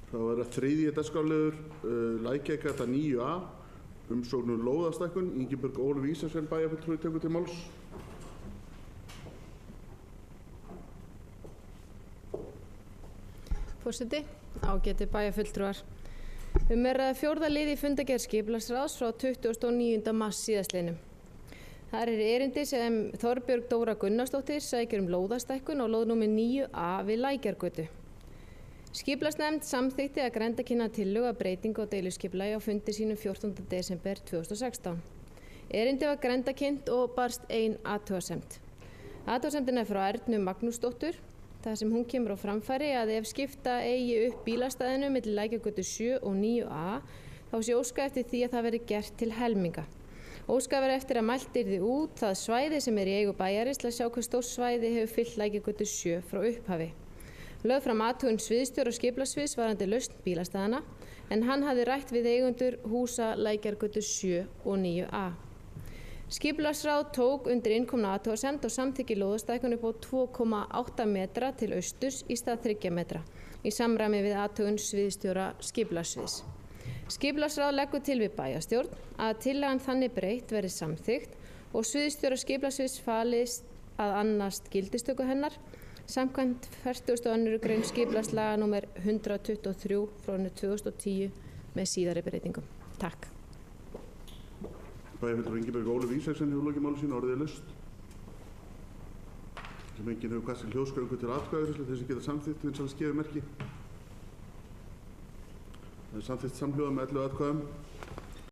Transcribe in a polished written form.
Það var að þriðji dagskrárliður Lækjargata 9A, umsókn lóðastækkun. Ingibjörg Ólöf Ísaksen, bæjarfulltrúi, tekur til máls. Forseti, ágætu bæjarfulltrúar. Er að fjórða lið í fundargerð skipulagsráðs frá 29. mars síðastliðnum. Þar erindi sem Þorbjörg Dóra Gunnarsdóttir sækir lóðastækkun á lóð númer 9A við Lækjargötu. Skipulagsnefnd samþykkti að grenndarkynna tillögu að breytingu á deiluskipulagi á fundi sínum 14. desember 2016. Erindi var grenndarkynnt og barst ein athugasemd. Athugasemdin frá Ernu Magnúsdóttur, þar sem hún kemur á framfæri að ef skipta eigi upp bílastæðinu milli Lækjargötu 7 og 9A, þá sé óskað eftir því að það veri gert til helminga. Óskað verður eftir að mælt yrði út það svæði sem í eigu bæjarins til að sjá hve stórt svæði hefur fyllt Lækjargötu 7 frá upphafi. Lögð fram athugun sviðsstjóra skipulagssviðs varðandi lausn bílastæðana, en hann hafði rætt við eigendur húsa Lækjargötu 7 og 9A. Skipulagsráð tók undir innkomna athugasemd og samþykki lóðastækkun upp á 2,8 metra til austurs í stað 3 metra, í samræmi við athugun sviðsstjóra skipulagssviðs. Skipulagsráð leggur til við bæjarstjórn að tillagan þannig breytt verði samþykkt og sviðsstjóra skipulagssviðs falist að annast gildistöku hennar samkvæmt 42. grein skipulagslaga nr. 123 frá 2010 með síðari breytingum. Takk. Bæjarfulltrúi Ingibjörg Ólöf Ísaksen hefur lokið máli sínu, orðið er laust. Sem enginn hefur kastað hljóðsköngu til atkvæðagreiðslu, þeir sem geta samþykkt vinsælast gefi merki. Það er samþykkt samhljóða með 11 atkvæðum.